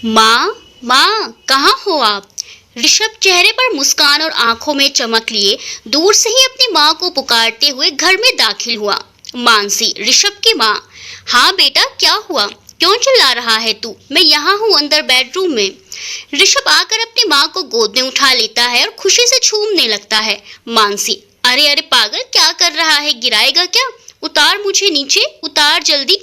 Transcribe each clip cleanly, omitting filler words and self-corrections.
माँ, माँ, कहाँ हो आप? ऋषभ चेहरे पर मुस्कान और आंखों में चमक लिए दूर से ही अपनी माँ को पुकारते हुए घर में दाखिल हुआ। मानसी, ऋषभ की माँ। हाँ बेटा, क्या हुआ? क्यों चिल्ला रहा है तू? मैं यहाँ हूँ, अंदर बेडरूम में। ऋषभ आकर अपनी माँ को गोद में उठा लेता है और खुशी से झूमने लगता है। मानसी, अरे अरे पागल, क्या कर रहा है? गिराएगा क्या? उतार मुझे नीचे, उतार जल्दी।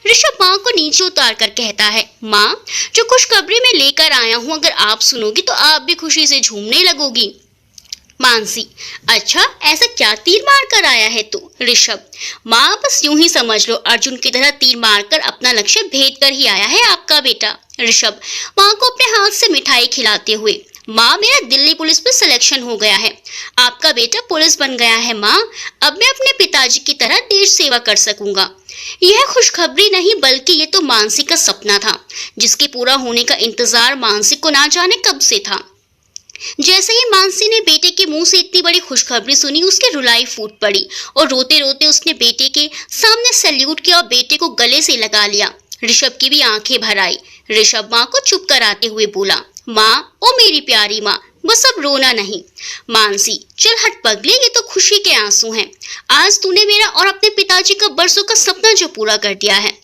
ऋषभ माँ को नीचे उतार कर कहता है, माँ, जो खुशखबरी मैं लेकर आया हूँ, अगर आप सुनोगी तो आप भी खुशी से झूमने लगोगी। मानसी, अच्छा ऐसा क्या तीर मार कर आया है तू? ऋषभ, माँ बस यूं ही समझ लो, अर्जुन की तरह तीर मारकर अपना लक्ष्य भेद कर ही आया है आपका बेटा। ऋषभ माँ को अपने हाथ से मिठाई खिलाते हुए, माँ मेरा दिल्ली पुलिस में सिलेक्शन हो गया है, आपका बेटा पुलिस बन गया है माँ, अब मैं अपने पिताजी की तरह देश सेवा कर सकूंगा। यह खुशखबरी नहीं बल्कि ये तो मानसी का सपना था, जिसके पूरा होने का इंतजार मानसी को ना जाने कब से था। जैसे ही मानसी ने बेटे के मुंह से इतनी बड़ी खुशखबरी सुनी, उसकी रुलाई फूट पड़ी और रोते रोते उसने बेटे के सामने सैल्यूट किया और बेटे को गले से लगा लिया। ऋषभ की भी आंखें भर आई। ऋषभ माँ को चुप कराते हुए बोला, माँ, ओ मेरी प्यारी माँ, बस अब रोना नहीं। मानसी, चल हट पगले, ये तो खुशी के आंसू हैं। आज तूने मेरा और अपने पिताजी का बरसों का सपना जो पूरा कर दिया है।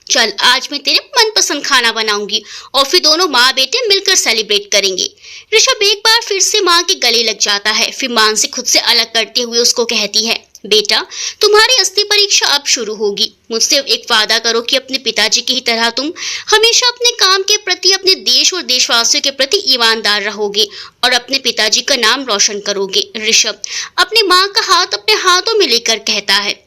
चल आज मैं तेरे मनपसंद खाना बनाऊंगी और फिर दोनों माँ बेटे मिलकर सेलिब्रेट करेंगे। ऋषभ एक बार फिर से माँ के गले लग जाता है। फिर मानसी खुद से अलग करते हुए उसको कहती है, बेटा, तुम्हारी अस्थि परीक्षा अब शुरू होगी। मुझसे एक वादा करो कि अपने पिताजी की ही तरह तुम हमेशा अपने काम के प्रति, अपने देश और देशवासियों के प्रति ईमानदार रहोगे और अपने पिताजी का नाम रोशन करोगे। ऋषभ अपनी माँ का हाथ अपने हाथों में लेकर कहता है,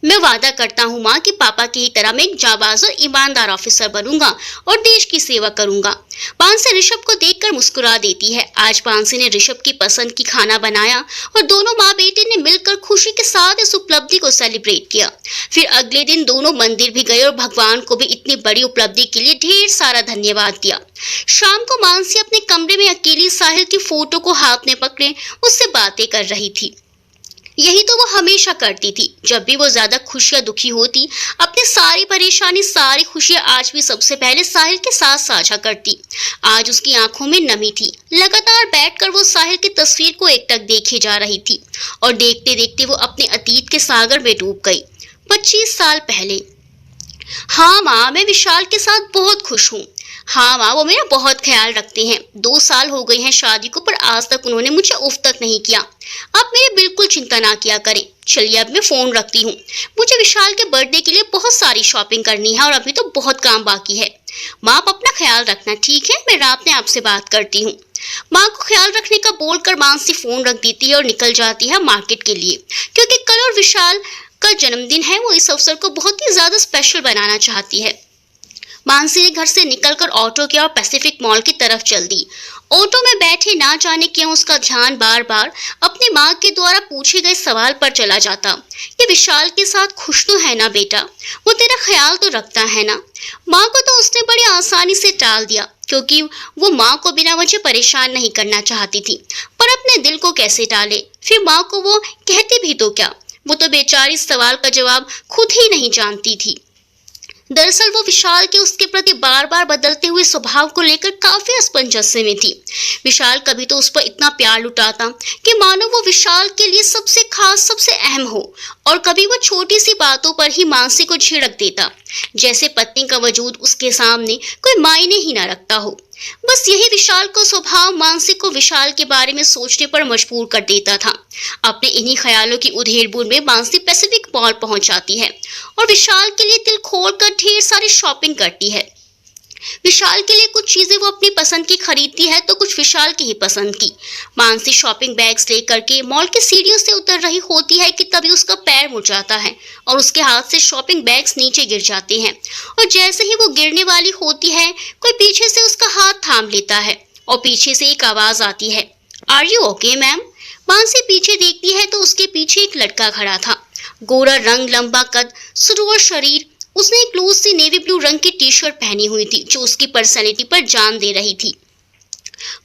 मैं वादा करता हूँ माँ कि पापा की ही तरह मैं एक जाबाज और ईमानदार ऑफिसर बनूंगा और देश की सेवा करूंगा। पांसी ऋषभ को देखकर मुस्कुरा देती है। आज पांसी ने ऋषभ की पसंद की खाना बनाया और दोनों माँ बेटे ने मिलकर खुशी के साथ इस उपलब्धि को सेलिब्रेट किया। फिर अगले दिन दोनों मंदिर भी गए और भगवान को भी इतनी बड़ी उपलब्धि के लिए ढेर सारा धन्यवाद दिया। शाम को मानसी अपने कमरे में अकेली साहिल की फोटो को हाथ में पकड़े उससे बातें कर रही थी। यही तो वो हमेशा करती थी। जब भी वो ज्यादा खुश या दुखी होती, अपनी सारी परेशानी, सारी खुशियां आज भी सबसे पहले साहिल के साथ साझा करती। आज उसकी आंखों में नमी थी। लगातार बैठकर वो साहिल की तस्वीर को एकटक देखे जा रही थी और देखते देखते वो अपने अतीत के सागर में डूब गई। 25 साल पहले। हाँ माँ, मैं विशाल के साथ बहुत खुश हूँ। हाँ माँ, वो मेरा बहुत ख्याल रखते हैं। 2 साल हो गए हैं शादी को, पर आज तक उन्होंने मुझे उफ तक नहीं किया। आप मेरी बिल्कुल चिंता ना किया करें। चलिए अब मैं फोन रखती हूँ, मुझे विशाल के बर्थडे के लिए बहुत सारी शॉपिंग करनी है और अभी तो बहुत काम बाकी है। माँ, आप अपना ख्याल रखना, ठीक है? मैं रात में आपसे बात करती हूँ। माँ को ख्याल रखने का बोलकर मानसी फोन रख देती है और निकल जाती है मार्केट के लिए, क्योंकि कल और विशाल का जन्मदिन है। वो इस अवसर को बहुत ही ज्यादा स्पेशल बनाना चाहती है। मानसी ने घर से निकलकर ऑटो किया और पैसिफिक मॉल की तरफ चल दी। ऑटो में बैठे ना जाने क्यों उसका ध्यान बार बार अपनी माँ के द्वारा पूछे गए सवाल पर चला जाता। ये विशाल के साथ खुश तो है ना बेटा? वो तेरा ख्याल तो रखता है ना? माँ को तो उसने बड़ी आसानी से टाल दिया, क्योंकि वो माँ को बिना वजह परेशान नहीं करना चाहती थी। पर अपने दिल को कैसे टाले? फिर माँ को वो कहती भी तो क्या? वो तो बेचारी इस सवाल का जवाब खुद ही नहीं जानती थी। दरअसल वो विशाल के उसके प्रति बार बार बदलते हुए स्वभाव को लेकर काफी असमंजस्य में थी। विशाल कभी तो उस पर इतना प्यार लुटाता कि मानो वो विशाल के लिए सबसे खास, सबसे अहम हो, और कभी वो छोटी सी बातों पर ही मानसी को झिड़क देता, जैसे पत्नी का वजूद उसके सामने कोई मायने ही ना रखता हो। बस यही विशाल का स्वभाव मानसी को विशाल के बारे में सोचने पर मजबूर कर देता था। अपने इन्हीं ख्यालों की उधेड़-बुन में मानसी पैसिफिक मॉल पहुंच जाती है और विशाल के लिए दिल खोलकर ढेर सारी शॉपिंग करती है। विशाल के लिए कुछ चीजें वो अपनी पसंद की खरीदती है तो कुछ विशाल की ही पसंद की। मानसी शॉपिंग बैग्स लेकर के मॉल की सीढ़ियों से उतर रही होती है कि तभी उसका पैर मुड़ जाता है और उसके हाथ से शॉपिंग बैग्स नीचे गिर जाते हैं। और जैसे ही वो गिरने वाली होती है, कोई पीछे से उसका हाथ थाम लेता है और पीछे से एक आवाज आती है, are you okay ma'am? Mansi पीछे देखती है तो उसके पीछे एक लड़का खड़ा था। गोरा रंग, लंबा कद, सुडौल शरीर। उसने एक लूज सी नेवी ब्लू रंग की टी शर्ट पहनी हुई थी जो उसकी पर्सनैलिटी पर जान दे रही थी।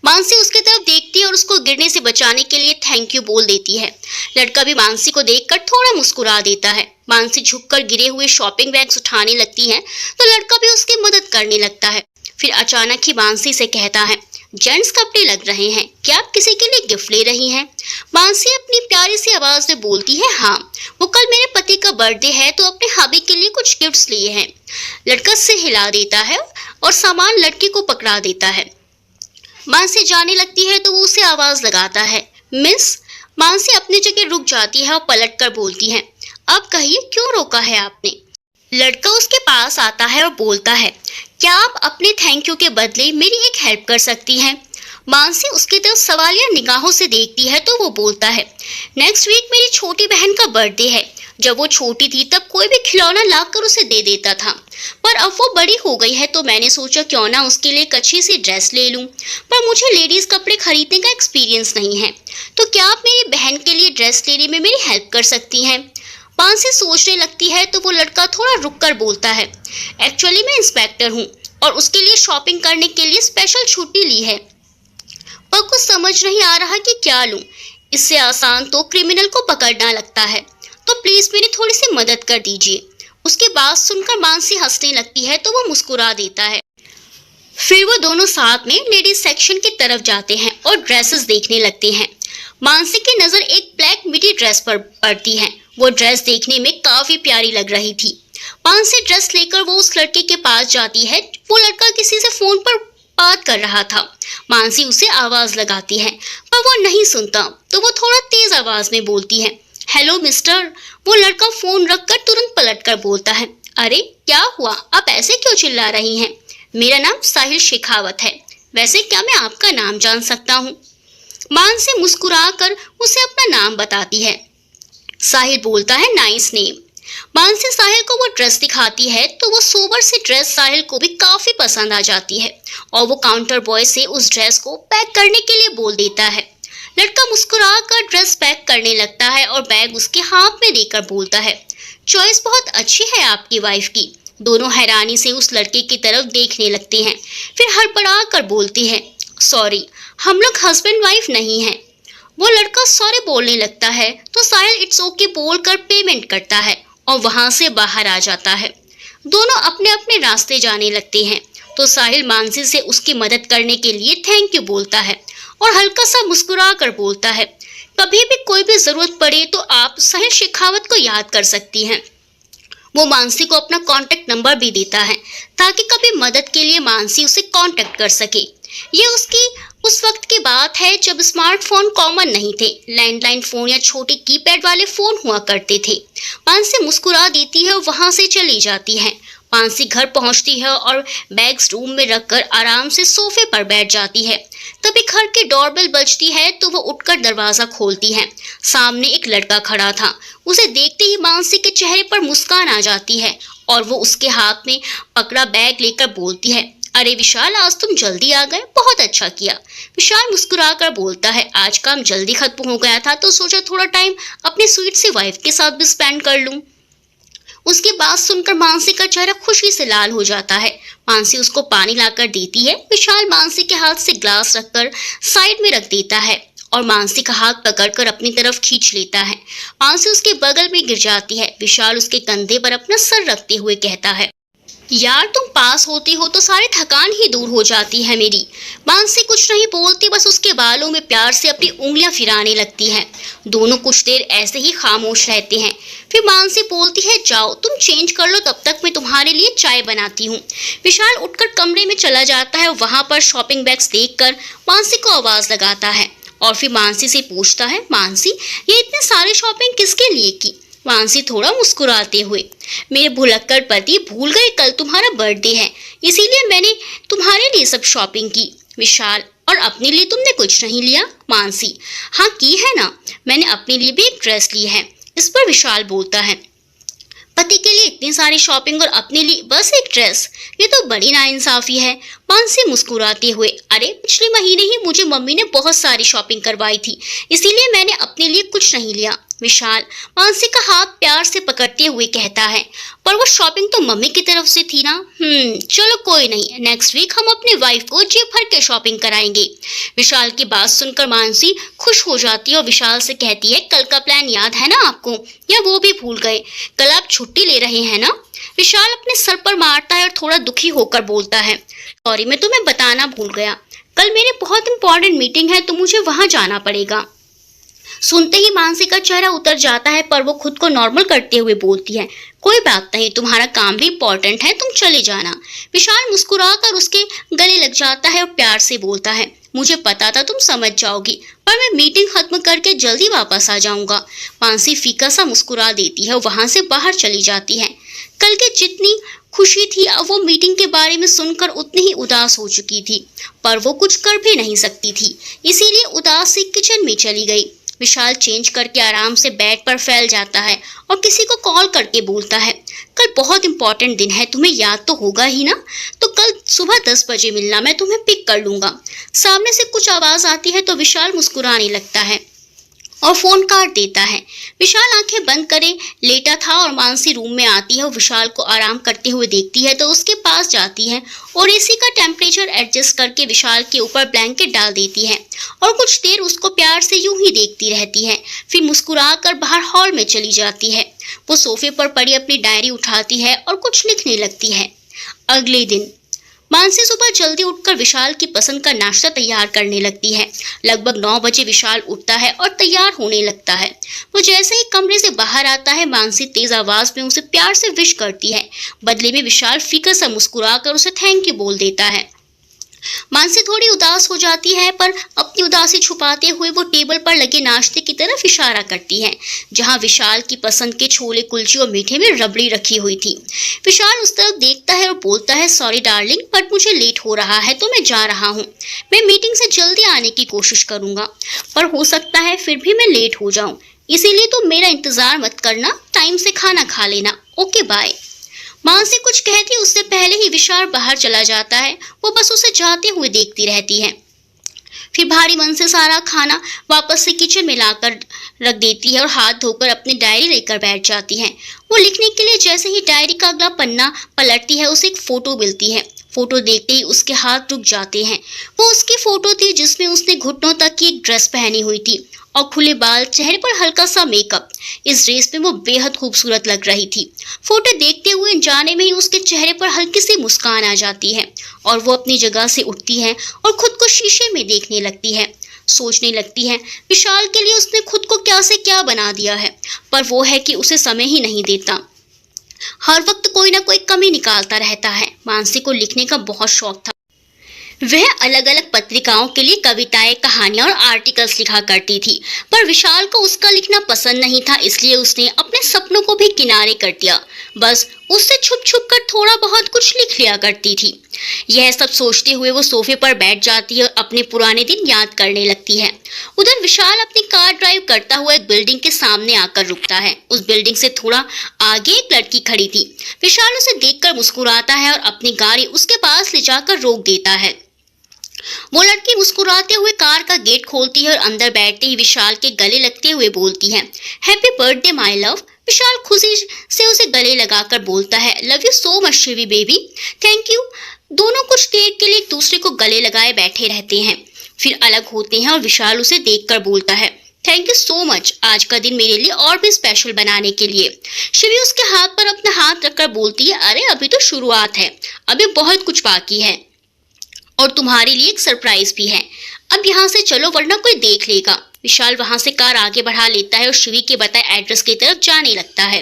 मानसी उसकी तरफ देखती है और उसको गिरने से बचाने के लिए थैंक यू बोल देती है। लड़का भी मानसी को देखकर थोड़ा मुस्कुरा देता है। मानसी झुककर गिरे हुए शॉपिंग बैग्स उठाने लगती है तो लड़का भी उसकी मदद करने लगता है। फिर अचानक ही मानसी से कहता है, जेंट्स कपड़े लग रहे हैं, क्या आप किसी के लिए गिफ्ट ले रही हैं? मानसी अपनी प्यारी सी आवाज में बोलती है, हाँ, वो कल मेरे पति का बर्थडे है तो अपने हबी के लिए कुछ गिफ्ट्स लिए हैं। लड़का से हिला देता है और सामान लड़की को पकड़ा देता है। मानसी जाने लगती है तो वो उसे आवाज लगाता है, मिस। मानसी अपनी जगह रुक जाती है और पलट कर बोलती है, अब कहिए क्यों रोका है आपने? लड़का उसके पास आता है और बोलता है, क्या आप अपने थैंक यू के बदले मेरी एक हेल्प कर सकती हैं? मानसी उसकी तरफ सवालिया निगाहों से देखती है तो वो बोलता है, नेक्स्ट वीक मेरी छोटी बहन का बर्थडे है। जब वो छोटी थी तब कोई भी खिलौना लाकर उसे दे देता था, पर अब वो बड़ी हो गई है तो मैंने सोचा क्यों ना उसके लिए एक अच्छी सी ड्रेस ले लूं। पर मुझे लेडीज कपड़े खरीदने का एक्सपीरियंस नहीं है, तो क्या आप मेरी बहन के लिए ड्रेस लेने में मेरी हेल्प कर सकती हैं? मानसी सोचने लगती है तो वो लड़का थोड़ा रुक कर बोलता है, एक्चुअली मैं इंस्पेक्टर हूँ और उसके लिए शॉपिंग करने के लिए स्पेशल छुट्टी ली है, पर कुछ समझ नहीं आ रहा कि क्या लूं। इससे आसान तो क्रिमिनल को पकड़ना लगता है, तो प्लीज मेरी थोड़ी सी मदद कर दीजिए। उसकी बात सुनकर मानसी हंसने लगती है तो वो मुस्कुरा देता है। फिर वो दोनों साथ में लेडीज सेक्शन की तरफ जाते हैं और ड्रेसेस देखने लगते हैं। मानसी की नजर एक ब्लैक मिडी ड्रेस पर पड़ती है। वो ड्रेस देखने में काफी प्यारी लग रही थी। मानसी ड्रेस लेकर वो उस लड़के के पास जाती है। वो लड़का किसी से फोन पर बात कर रहा था। मानसी उसे आवाज लगाती है पर वो नहीं सुनता, तो वो थोड़ा तेज आवाज में बोलती है, हेलो मिस्टर। वो लड़का फोन रखकर तुरंत पलट कर बोलता है, अरे क्या हुआ, आप ऐसे क्यों चिल्ला रही हैं? मेरा नाम साहिल शेखावत है, वैसे क्या मैं आपका नाम जान सकता हूँ? मानसी मुस्कुराकर उसे अपना नाम बताती है। साहिल बोलता है, नाइस नेम। मानसी साहिल को वो ड्रेस दिखाती है तो वो सोबर सी ड्रेस साहिल को भी काफी पसंद आ जाती है और वो काउंटर बॉय से उस ड्रेस को पैक करने के लिए बोल देता है। लड़का मुस्कुराकर ड्रेस पैक करने लगता है और बैग उसके हाथ में देकर बोलता है, चॉइस बहुत अच्छी है आपकी वाइफ की। दोनों हैरानी से उस लड़के की तरफ देखने लगते हैं, फिर हड़बड़ा कर बोलती है, सॉरी, हम लोग हस्बैंड वाइफ नहीं हैं। वो लड़का सॉरी बोलने लगता है तो साहिल इट्स ओके बोलकर पेमेंट करता है और वहां से बाहर आ जाता है। दोनों अपने अपने रास्ते जाने लगते हैं तो साहिल मानसी से उसकी मदद करने के लिए थैंक यू बोलता है और हल्का सा मुस्कुरा कर बोलता है, कभी भी कोई भी जरूरत पड़े तो आप साहिल शेखावत को याद कर सकती हैं। वो मानसी को अपना कांटेक्ट नंबर भी देता है ताकि कभी मदद के लिए मानसी उसे कांटेक्ट कर सके। ये उसकी उस वक्त की बात है जब स्मार्टफोन कॉमन नहीं थे, लैंडलाइन फोन या छोटे कीपैड वाले फोन हुआ करते थे। मानसी मुस्कुरा देती है और वहां से चली जाती है। मानसी घर पहुंचती है और बैग्स रूम में रखकर आराम से सोफे पर बैठ जाती है। तभी घर की डोरबेल बजती है तो वो उठकर दरवाजा खोलती है। सामने एक लड़का खड़ा था। उसे देखते ही मानसी के चेहरे पर मुस्कान आ जाती है और वो उसके हाथ में पकड़ा बैग लेकर बोलती है, अरे विशाल, आज तुम जल्दी आ गए, बहुत अच्छा किया। विशाल मुस्कुराकर बोलता है, आज काम जल्दी खत्म हो गया था तो सोचा थोड़ा टाइम अपनी स्वीट सी वाइफ के साथ भी स्पेंड कर लूं। उसकी बात सुनकर मानसी का चेहरा खुशी से लाल हो जाता है। मानसी उसको पानी लाकर देती है। विशाल मानसी के हाथ से ग्लास रखकर साइड में रख देता है और मानसी का हाथ पकड़कर अपनी तरफ खींच लेता है। मानसी उसके बगल में गिर जाती है। विशाल उसके कंधे पर अपना सर रखते हुए कहता है, यार तुम पास होती हो तो सारी थकान ही दूर हो जाती है मेरी। मानसी कुछ नहीं बोलती, बस उसके बालों में प्यार से अपनी उंगलियां फिराने लगती है। दोनों कुछ देर ऐसे ही खामोश रहते हैं। फिर मानसी बोलती है, जाओ तुम चेंज कर लो, तब तक मैं तुम्हारे लिए चाय बनाती हूँ। विशाल उठकर कमरे में चला जाता है। वहां पर शॉपिंग बैग्स देखकर मानसी को आवाज लगाता है और फिर मानसी से पूछता है, मानसी ये इतनी सारी शॉपिंग किसके लिए की? मानसी थोड़ा मुस्कुराते हुए, मेरे भुलक्कड़ पति भूल गए कल तुम्हारा बर्थडे है, इसीलिए मैंने तुम्हारे लिए सब शॉपिंग की। विशाल, और अपने लिए तुमने कुछ नहीं लिया? मानसी, हाँ की है ना, मैंने अपने लिए भी एक ड्रेस ली है। इस पर विशाल बोलता है, पति के लिए इतनी सारी शॉपिंग और अपने लिए बस एक ड्रेस, ये तो बड़ी नाइंसाफी है। मानसी मुस्कुराते हुए, अरे पिछले महीने ही मुझे मम्मी ने बहुत सारी शॉपिंग करवाई थी, इसीलिए मैंने अपने लिए कुछ नहीं लिया। विशाल मानसी का हाथ प्यार से पकड़ते हुए कहता है, पर वो शॉपिंग तो मम्मी की तरफ से थी ना। चलो कोई नहीं, नेक्स्ट वीक हम अपनी वाइफ को जेब भर के शॉपिंग कराएंगे। विशाल की बात सुनकर मानसी खुश हो जाती है और विशाल से कहती है, कल का प्लान याद है ना आपको, या वो भी भूल गए? कल आप छुट्टी ले रहे हैं ना? विशाल अपने सर पर मारता है और थोड़ा दुखी होकर बोलता है, सॉरी मैं तुम्हें बताना भूल गया, कल मेरी बहुत इंपॉर्टेंट मीटिंग है तो मुझे वहां जाना पड़ेगा। सुनते ही मानसी का चेहरा उतर जाता है, पर वो खुद को नॉर्मल करते हुए बोलती है, कोई बात नहीं, तुम्हारा काम भी इम्पोर्टेंट है, तुम चले जाना। विशाल मुस्कुराकर उसके गले लग जाता है और प्यार से बोलता है, मुझे पता था तुम समझ जाओगी, पर मैं मीटिंग खत्म करके जल्दी वापस आ जाऊंगा। मानसी फीका सा मुस्कुरा देती है और वहां से बाहर चली जाती है। कल के जितनी खुशी थी अब वो मीटिंग के बारे में सुनकर उतनी ही उदास हो चुकी थी, पर वो कुछ कर भी नहीं सकती थी, इसीलिए उदास सी किचन में चली गई। विशाल चेंज करके आराम से बेड पर फैल जाता है और किसी को कॉल करके बोलता है, कल बहुत इंपॉर्टेंट दिन है, तुम्हें याद तो होगा ही ना, तो कल सुबह 10 बजे मिलना, मैं तुम्हें पिक कर लूंगा। सामने से कुछ आवाज आती है तो विशाल मुस्कुराने लगता है और फोन काट देता है। विशाल आंखें बंद करे लेटा था और मानसी रूम में आती है और विशाल को आराम करते हुए देखती है तो उसके पास जाती है और एसी का टेम्परेचर एडजस्ट करके विशाल के ऊपर ब्लैंकेट डाल देती है और कुछ देर उसको प्यार से यूं ही देखती रहती है। फिर मुस्कुराकर बाहर हॉल में चली जाती है। वो सोफे पर पड़ी अपनी डायरी उठाती है और कुछ लिखने लगती है। अगले दिन मानसी सुबह जल्दी उठकर विशाल की पसंद का नाश्ता तैयार करने लगती है। लगभग 9 बजे विशाल उठता है और तैयार होने लगता है। वो जैसे ही कमरे से बाहर आता है मानसी तेज आवाज में उसे प्यार से विश करती है। बदले में विशाल फीका सा मुस्कुराकर उसे थैंक यू बोल देता है। मानसी थोड़ी उदास हो जाती है, पर अपनी उदासी छुपाते हुए वो टेबल पर लगे नाश्ते की तरफ इशारा करती है, जहां विशाल की पसंद के छोले कुलचे और मीठे में रबड़ी रखी हुई थी। विशाल उस तरफ देखता है और बोलता है, सॉरी डार्लिंग, बट मुझे लेट हो रहा है तो मैं जा रहा हूँ। मैं मीटिंग से जल्दी आने की कोशिश करूंगा, पर हो सकता है फिर भी मैं लेट हो जाऊं, इसीलिए तुम मेरा इंतजार मत करना, टाइम से खाना खा लेना। Okay bye. मानसी कुछ कहती उससे पहले ही विशाल बाहर चला जाता है। वो बस उसे जाते हुए देखती रहती है। फिर भारी मन से सारा खाना वापस से किचन में लाकर रख देती है और हाथ धोकर अपनी डायरी लेकर बैठ जाती है। वो लिखने के लिए जैसे ही डायरी का अगला पन्ना पलटती है उसे एक फोटो मिलती है। फोटो देखते ही उसके हाथ रुक जाते हैं। वो उसकी फोटो थी जिसमें उसने घुटनों तक की एक ड्रेस पहनी हुई थी और खुले बाल, चेहरे पर हल्का सा मेकअप। इस ड्रेस में वो बेहद खूबसूरत लग रही थी। फोटो देखते हुए जाने में ही उसके चेहरे पर हल्की सी मुस्कान आ जाती है और वो अपनी जगह से उठती है और खुद को शीशे में देखने लगती है। सोचने लगती है विशाल के लिए उसने खुद को क्या से क्या बना दिया है, पर वो है कि उसे समय ही नहीं देता। हर वक्त कोई ना कोई कमी निकालता रहता है। मानसी को लिखने का बहुत शौक था। वह अलग अलग पत्रिकाओं के लिए कविताएं, कहानियां और आर्टिकल्स लिखा करती थी, पर विशाल को उसका लिखना पसंद नहीं था, इसलिए उसने अपने सपनों को भी किनारे कर दिया। बस उससे छुप छुप कर थोड़ा बहुत कुछ लिख लिया करती थी। यह सब सोचते हुए वो सोफे पर बैठ जाती है और अपने पुराने दिन याद करने लगती है। उधर विशाल अपनी कार ड्राइव करता हुआ एक बिल्डिंग के सामने आकर रुकता है। उस बिल्डिंग से थोड़ा आगे एक लड़की खड़ी थी। विशाल उसे देखकर मुस्कुराता है और अपनी गाड़ी उसके पास ले जाकर रोक देता है। वो लड़की मुस्कुराते हुए कार का गेट खोलती है और अंदर बैठते ही विशाल के गले लगते हुए बोलती है, हैप्पी बर्थडे माय लव। विशाल खुशी से उसे गले लगाकर बोलता है, love you so much Shivi baby, thank you. दोनों कुछ देर के लिए एक दूसरे को गले लगाए बैठे रहते हैं, फिर अलग होते हैं और विशाल उसे देखकर बोलता है, थैंक यू सो मच, आज का दिन मेरे लिए और भी स्पेशल बनाने के लिए। शिवी उसके हाथ पर अपना हाथ रखकर बोलती है, अरे अभी तो शुरुआत है, अभी बहुत कुछ बाकी है और तुम्हारे लिए एक सरप्राइज भी है। अब यहाँ से चलो वरना कोई देख लेगा। विशाल वहां से कार आगे बढ़ा लेता है और शिवी के बताए एड्रेस की तरफ जाने लगता है।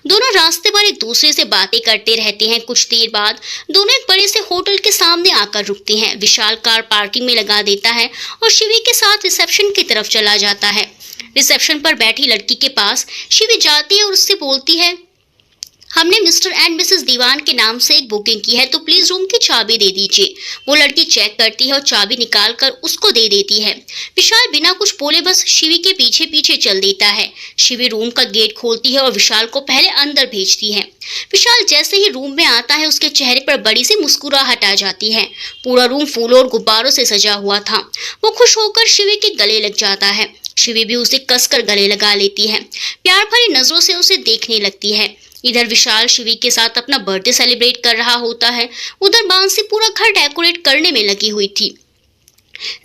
दोनों रास्ते पर एक दूसरे से बातें करते रहते हैं। कुछ देर बाद दोनों एक बड़े से होटल के सामने आकर रुकते हैं। विशाल कार पार्किंग में लगा देता है और शिवी के साथ रिसेप्शन की तरफ चला जाता है। रिसेप्शन पर बैठी लड़की के पास शिवी जाती है और उससे बोलती है, हमने मिस्टर एंड मिसेस दीवान के नाम से एक बुकिंग की है, तो प्लीज रूम की चाबी दे दीजिए। वो लड़की चेक करती है और चाबी निकाल कर उसको दे देती है। विशाल बिना कुछ बोले बस शिवी के पीछे पीछे चल देता है। शिवी रूम का गेट खोलती है और विशाल को पहले अंदर भेजती है। विशाल जैसे ही रूम में आता है उसके चेहरे पर बड़ी सी मुस्कुराहट आ जाती है। पूरा रूम फूलों और गुब्बारों से सजा हुआ था। वो खुश होकर शिवी के गले लग जाता है। शिवी भी उसे कसकर गले लगा लेती है, प्यार भरी नजरों से उसे देखने लगती है। इधर विशाल शिवी के साथ अपना बर्थडे सेलिब्रेट कर रहा होता है। उधर मानसी पूरा घर डेकोरेट करने में लगी हुई थी।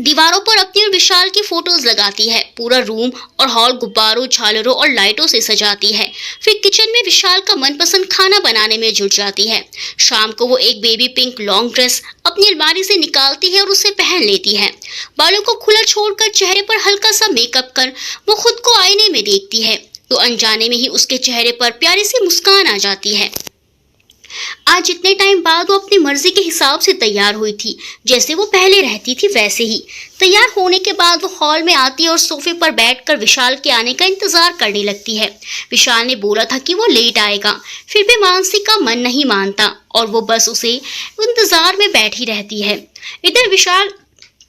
दीवारों पर अपनी और विशाल की फोटोज लगाती है। पूरा रूम और हॉल गुब्बारों, झालरों और लाइटों से सजाती है। फिर किचन में विशाल का मनपसंद खाना बनाने में जुट जाती है। शाम को वो एक बेबी पिंक लॉन्ग ड्रेस अपनी अलमारी से निकालती है और उसे पहन लेती है। बालों को खुला छोड़कर चेहरे पर हल्का सा मेकअप कर वो खुद को आईने में देखती है तो अनजाने में ही उसके चेहरे पर प्यारी सी मुस्कान आ जाती है। आज इतने टाइम बाद वो अपनी मर्जी के हिसाब से तैयार हुई थी, जैसे वो पहले रहती थी वैसे ही। तैयार होने के बाद वो हॉल में आती है और सोफे पर बैठकर विशाल के आने का इंतजार करने लगती है। विशाल ने बोला था कि वो लेट आएगा, फिर भी मानसी का मन नहीं मानता और वो बस उसे इंतजार में बैठी रहती है। इधर विशाल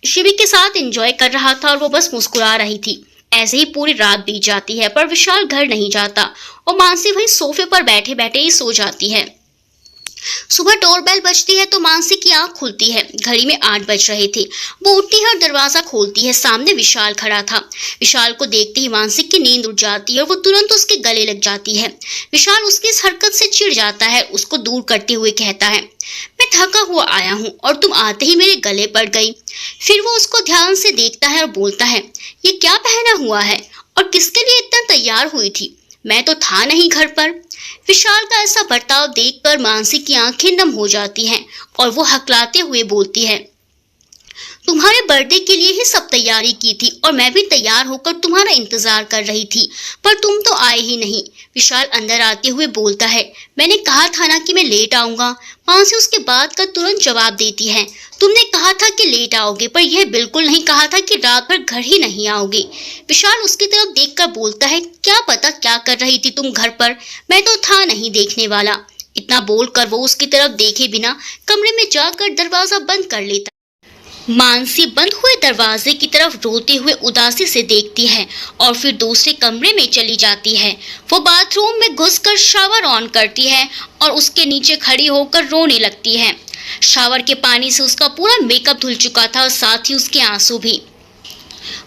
शिवी के साथ एंजॉय कर रहा था और वो बस मुस्कुरा रही थी। ऐसे ही पूरी रात बीत जाती है पर विशाल घर नहीं जाता और मानसी वही सोफे पर बैठे बैठे ही सो जाती है। सुबह डोरबेल बजती है तो मानसी की आंख खुलती है। घड़ी में 8 बज रहे थे। वो उठती है और दरवाजा खोलती है। सामने विशाल खड़ा था। विशाल को देखते ही मानसी की नींद उड़ जाती है और वो तुरंत उसके गले लग जाती है। विशाल उसकी इस हरकत से चिढ़ जाता है, उसको दूर करते हुए कहता है, मैं थका हुआ आया हूँ और तुम आते ही मेरे गले पड़ गई। फिर वो उसको ध्यान से देखता है और बोलता है, ये क्या पहना हुआ है और किसके लिए इतना तैयार हुई थी? मैं तो था नहीं घर पर। विशाल का ऐसा बर्ताव देखकर मानसी की आंखें नम हो जाती हैं और वो हकलाते हुए बोलती है, तुम्हारे बर्थडे के लिए ही सब तैयारी की थी और मैं भी तैयार होकर तुम्हारा इंतजार कर रही थी, पर तुम तो आए ही नहीं। विशाल अंदर आते हुए बोलता है, मैंने कहा था ना कि मैं लेट आऊंगा। मानसी उसके बात का तुरंत जवाब देती है, तुमने कहा था कि लेट आओगे, पर यह बिल्कुल नहीं कहा था कि रात भर घर ही नहीं आओगे। विशाल उसकी तरफ देखकर बोलता है, क्या पता क्या कर रही थी तुम घर पर, मैं तो था नहीं देखने वाला। इतना बोलकर वो उसकी तरफ देखे बिना कमरे में जाकर दरवाजा बंद कर लेता। मानसी बंद हुए दरवाजे की तरफ रोते हुए उदासी से देखती है और फिर दूसरे कमरे में चली जाती है। वो बाथरूम में घुसकर शावर ऑन करती है और उसके नीचे खड़ी होकर रोने लगती है। शावर के पानी से उसका पूरा मेकअप धुल चुका था और साथ ही उसके आंसू भी।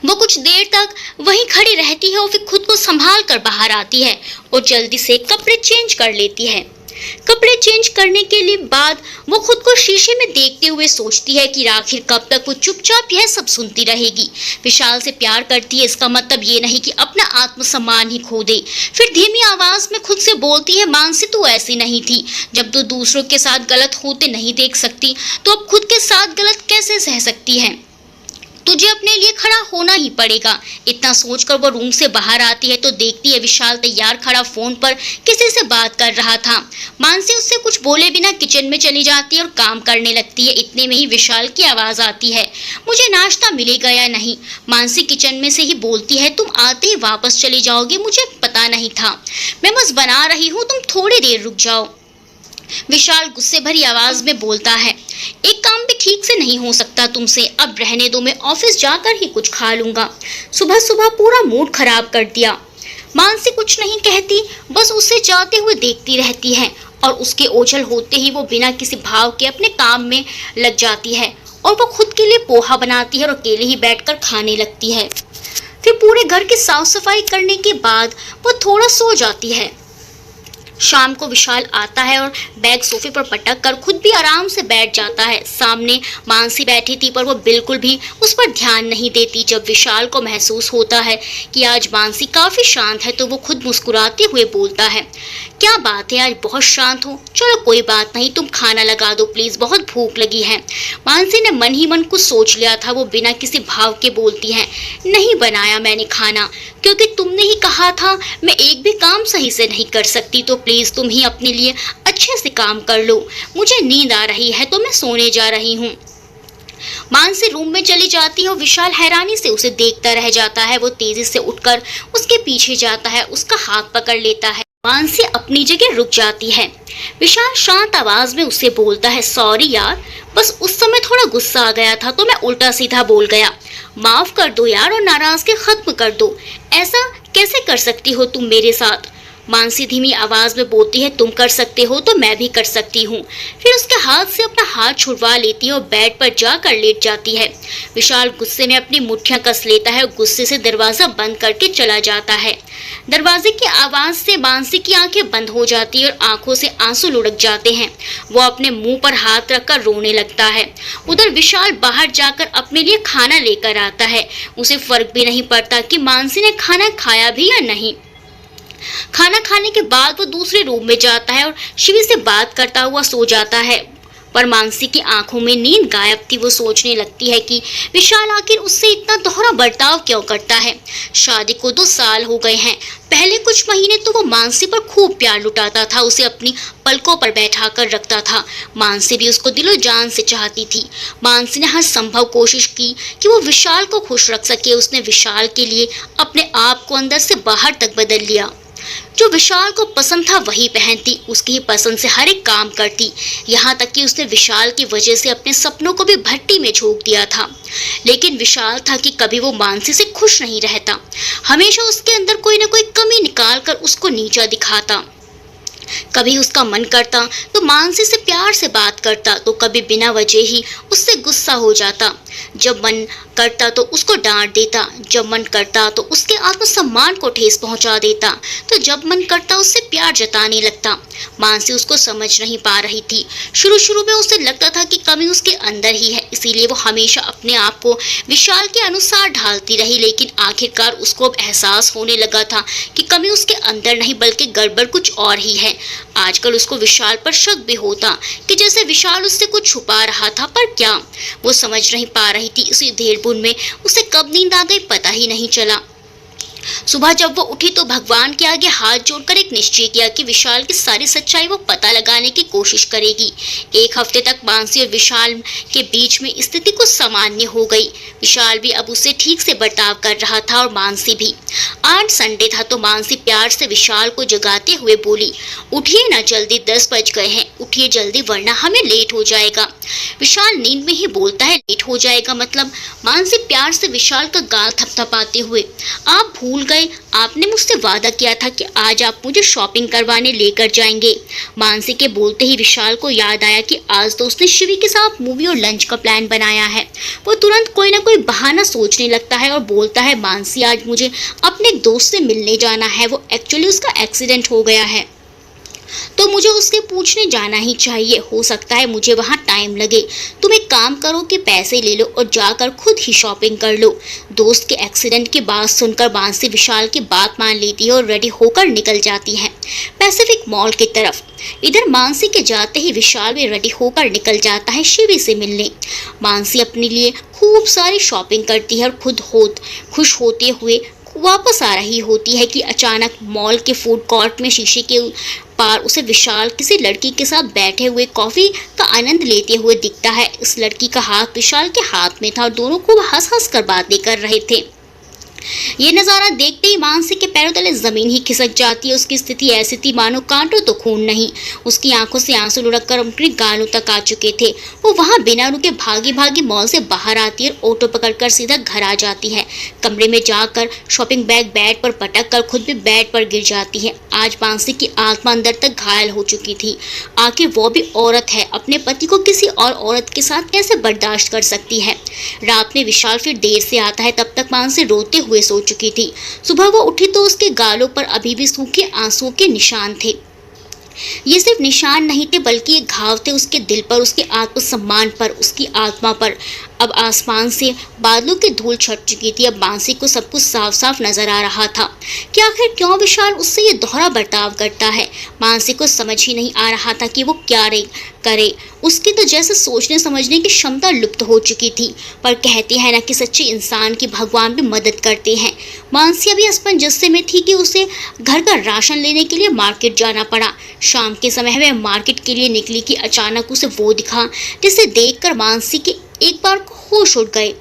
वो कुछ देर तक वहीं खड़ी रहती है और फिर खुद को संभाल कर बाहर आती है और जल्दी से कपड़े चेंज कर लेती है। कपड़े चेंज करने के लिए बाद वो खुद को शीशे में देखते हुए सोचती है कि आखिर कब तक वो चुपचाप यह सब सुनती रहेगी। विशाल से प्यार करती है, इसका मतलब ये नहीं कि अपना आत्मसम्मान ही खो दे। फिर धीमी आवाज में खुद से बोलती है, मानसी तू ऐसी नहीं थी। जब तू दूसरों के साथ गलत होते नहीं देख सकती तो अब खुद के साथ गलत कैसे सह सकती है? तुझे अपने लिए खड़ा होना ही पड़ेगा। इतना सोचकर वो रूम से बाहर आती है तो देखती है विशाल तैयार खड़ा फोन पर किसी से बात कर रहा था। मानसी उससे कुछ बोले बिना किचन में चली जाती है और काम करने लगती है। इतने में ही विशाल की आवाज आती है, मुझे नाश्ता मिलेगा या नहीं? मानसी किचन में से ही बोलती है, तुम आते ही वापस चली जाओगे, मुझे पता नहीं था। मैं बस बना रही हूँ, तुम थोड़ी देर रुक जाओ। विशाल गुस्से भरी आवाज में बोलता है, एक काम भी ठीक से नहीं हो सकता तुमसे, अब रहने दो, मैं ऑफिस जाकर ही कुछ खा लूंगा। सुबह सुबह पूरा मूड खराब कर दिया। मानसी कुछ नहीं कहती, बस उसे जाते हुए देखती रहती है और उसके ओझल होते ही वो बिना किसी भाव के अपने काम में लग जाती है और वो खुद के लिए पोहा बनाती है और अकेले ही बैठकर खाने लगती है। फिर पूरे घर की साफ सफाई करने के बाद वो थोड़ा सो जाती है। शाम को विशाल आता है और बैग सोफे पर पटक कर खुद भी आराम से बैठ जाता है। सामने मानसी बैठी थी पर वो बिल्कुल भी उस पर ध्यान नहीं देती। जब विशाल को महसूस होता है कि आज मानसी काफी शांत है तो वो खुद मुस्कुराते हुए बोलता है, क्या बात है आज बहुत शांत हो? चलो कोई बात नहीं, तुम खाना लगा दो प्लीज, बहुत भूख लगी है। मानसी ने मन ही मन कुछ सोच लिया था। वो बिना किसी भाव के बोलती है, नहीं बनाया मैंने खाना, क्योंकि तुमने ही कहा था मैं एक भी काम सही से नहीं कर सकती, तो प्लीज तुम ही अपने लिए अच्छे से काम कर लो। मुझे नींद आ रही है तो मैं सोने जा रही हूँ। मानसी रूम में चली जाती है और विशाल हैरानी से उसे देखता रह जाता है। वो तेजी से उठकर उसके पीछे जाता है, उसका हाथ पकड़ लेता है। मानसी अपनी जगह रुक जाती है। विशाल शांत आवाज में उससे बोलता है, सॉरी यार, बस उस समय थोड़ा गुस्सा आ गया था तो मैं उल्टा सीधा बोल गया। माफ कर दो यार और नाराजगी खत्म कर दो। ऐसा कैसे कर सकती हो तुम मेरे साथ? मानसी धीमी आवाज में बोलती है, तुम कर सकते हो तो मैं भी कर सकती हूँ। फिर उसके हाथ से अपना हाथ छुड़वा लेती है और बेड पर जाकर लेट जाती है। विशाल गुस्से में अपनी मुट्ठियां कस लेता है और गुस्से से दरवाजा बंद करके चला जाता है। दरवाजे की आवाज से मानसी की आंखें बंद हो जाती है और आंखों से आंसू लुढ़क जाते हैं। वो अपने मुंह पर हाथ रखकर रोने लगता है। उधर विशाल बाहर जाकर अपने लिए खाना लेकर आता है। उसे फर्क भी नहीं पड़ता कि मानसी ने खाना खाया भी या नहीं। खाना खाने के बाद वो दूसरे रूम में जाता है और शिवी से बात करता हुआ सो जाता है। पर मानसी की आंखों में नींद गायब थी। वो सोचने लगती है कि विशाल आखिर उससे इतना दोहरा बर्ताव क्यों करता है। शादी को 2 साल हो गए हैं। पहले कुछ महीने तो वो मानसी पर खूब प्यार लुटाता था, उसे अपनी पलकों पर बैठा कर रखता था। मानसी भी उसको दिलो जान से चाहती थी। मानसी ने हर संभव कोशिश की कि वो विशाल को खुश रख सके। उसने विशाल के लिए अपने आप को अंदर से बाहर तक बदल लिया। जो विशाल को पसंद था वही पहनती, उसकी ही पसंद से हर एक काम करती। यहाँ तक कि उसने विशाल की वजह से अपने सपनों को भी भट्टी में झोंक दिया था। लेकिन विशाल था कि कभी वो मानसी से खुश नहीं रहता। हमेशा उसके अंदर कोई ना कोई कमी निकाल कर उसको नीचा दिखाता। कभी उसका मन करता तो मानसी से प्यार से बात करता, तो कभी बिना वजह ही उससे गुस्सा हो जाता। जब मन करता तो उसको डांट देता, जब मन करता तो उसके आत्मसम्मान को ठेस पहुंचा देता, तो जब मन करता उससे प्यार जताने लगता। मानसी उसको समझ नहीं पा रही थी। शुरू में उसे लगता था कि कमी उसके अंदर ही है, इसीलिए वो हमेशा अपने आप को विशाल के अनुसार ढालती रही। लेकिन आखिरकार उसको अब एहसास होने लगा था कि कमी उसके अंदर नहीं बल्कि गड़बड़ कुछ और ही है। आजकल उसको विशाल पर शक भी होता कि जैसे विशाल उससे कुछ छुपा रहा था, पर क्या? वो समझ नहीं पा रही थी। इसी धेरबुन में उसे कब नींद आ गई पता ही नहीं चला। सुबह जब वो उठी तो भगवान के आगे हाथ जोड़कर एक निश्चय किया कि विशाल की सारी सच्चाई वो पता लगाने की कोशिश करेगी। 1 हफ्ते तक मानसी और विशाल के बीच में स्थिति कुछ सामान्य हो गई। विशाल भी अब उससे ठीक से बर्ताव कर रहा था और मानसी भी। आज संडे था तो मानसी प्यार से विशाल को जगाते हुए बोली, उठिए ना जल्दी, 10 बज गए हैं, उठिए जल्दी वरना हमें लेट हो जाएगा। विशाल नींद में ही बोलता है, लेट हो जाएगा मतलब? मानसी प्यार से विशाल का गाल थपथपाते हुए, आप भूल गए, आपने मुझसे वादा किया था कि आज आप मुझे शॉपिंग करवाने लेकर जाएंगे। मानसी के बोलते ही विशाल को याद आया कि आज तो उसने शिवी के साथ मूवी और लंच का प्लान बनाया है। वो तुरंत कोई ना कोई बहाना सोचने लगता है और बोलता है, मानसी आज मुझे अपने एक दोस्त से मिलने जाना है, वो एक्चुअली उसका एक्सीडेंट हो गया है तो मुझे उससे पूछने जाना ही चाहिए। हो सकता है मुझे वहाँ टाइम लगे। तुम एक काम करो कि पैसे ले लो और जाकर खुद ही शॉपिंग कर लो। दोस्त के एक्सीडेंट की बात सुनकर मानसी विशाल की बात मान लेती है और रेडी होकर निकल जाती है पैसिफिक मॉल की तरफ। इधर मानसी के जाते ही विशाल भी रेडी होकर निकल जाता है शिवी से मिलने। मानसी अपने लिए खूब सारी शॉपिंग करती है और खुद खुश होते हुए वापस आ रही होती है कि अचानक मॉल के फूड कोर्ट में शीशे के पार उसे विशाल किसी लड़की के साथ बैठे हुए कॉफी का आनंद लेते हुए दिखता है। इस लड़की का हाथ विशाल के हाथ में था और दोनों खूब हंस कर बातें कर रहे थे। ये नज़ारा देखते ही मानसी के पैरों तले जमीन ही खिसक जाती है। उसकी स्थिति ऐसी थी मानो कांटो तो खून नहीं। उसकी आंखों से आंसू लुढ़क कर अपने गालों तक आ चुके थे। वो वहां बिना रुके भागी मॉल से बाहर आती है और ऑटो पकड़कर सीधा घर आ जाती है। कमरे में जाकर शॉपिंग बैग बेड पर पटक कर खुद भी बेड पर गिर जाती है। आज मानसी की आत्मा अंदर तक घायल हो चुकी थी। आखिर वो भी औरत है, अपने पति को किसी और औरत के साथ कैसे बर्दाश्त कर सकती है। रात में विशाल फिर देर से आता है, तब तक मानसी रोते हुए सो चुकी थी। सुबह वो उठी तो उसके गालों पर अभी भी सूखे आंसुओं के निशान थे। ये सिर्फ निशान नहीं थे बल्कि ये घाव थे उसके दिल पर, उसके आत्मसम्मान पर, उसकी आत्मा पर। अब आसमान से बादलों की धूल छट चुकी थी। अब मानसी को सब कुछ साफ साफ नजर आ रहा था कि आखिर क्यों विशाल उससे ये दोहरा बर्ताव करता है। मानसी को समझ ही नहीं आ रहा था कि वो क्या करे। उसकी तो जैसे सोचने समझने की क्षमता लुप्त हो चुकी थी। पर कहते हैं ना कि सच्चे इंसान की भगवान भी मदद करते हैं। मानसी अभी असमंजस में थी कि उसे घर का राशन लेने के लिए मार्केट जाना पड़ा। शाम के समय वह मार्केट के लिए निकली कि अचानक उसे वो दिखा जिसे देखकर मानसी के एक बार होश उड़ गए।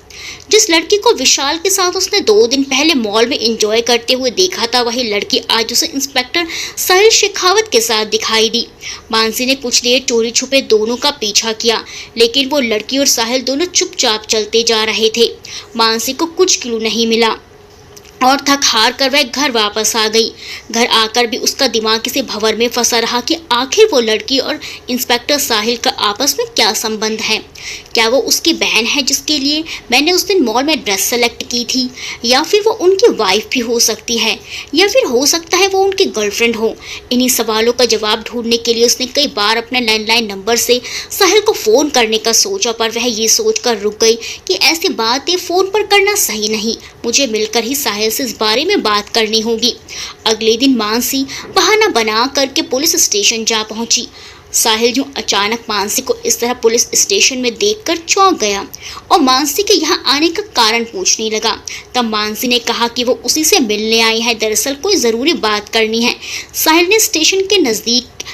जिस लड़की को विशाल के साथ उसने 2 दिन पहले मॉल में एंजॉय करते हुए देखा था, वही लड़की आज उसे इंस्पेक्टर साहिल शेखावत के साथ दिखाई दी। मानसी ने कुछ देर चोरी छुपे दोनों का पीछा किया, लेकिन वो लड़की और साहिल दोनों चुपचाप चलते जा रहे थे। मानसी को कुछ क्लू नहीं मिला। और थक हार कर वह घर वापस आ गई। घर आकर भी उसका दिमाग किसी भंवर में फंसा रहा कि आखिर वो लड़की और इंस्पेक्टर साहिल का आपस में क्या संबंध है। क्या वो उसकी बहन है जिसके लिए मैंने उस दिन मॉल में ड्रेस सेलेक्ट की थी, या फिर वो उनकी वाइफ भी हो सकती है, या फिर हो सकता है वो उनकी गर्लफ्रेंड हो। इन्हीं सवालों का जवाब ढूंढने के लिए उसने कई बार अपने लैंडलाइन नंबर से साहिल को फ़ोन करने का सोचा, पर वह ये सोचकर रुक गई कि ऐसी बातें फ़ोन पर करना सही नहीं। मुझे मिलकर ही साहिल से इस बारे में बात करनी होगी। अगले दिन मानसी बहाना बना करके पुलिस स्टेशन जा पहुंची। साहिल जो अचानक मानसी को इस तरह पुलिस स्टेशन में देखकर चौंक गया और मानसी के यहाँ आने का कारण पूछने लगा। तब मानसी ने कहा कि वो उसी से मिलने आई है, दरअसल कोई ज़रूरी बात करनी है। साहिल ने स्टेशन के नज़दीक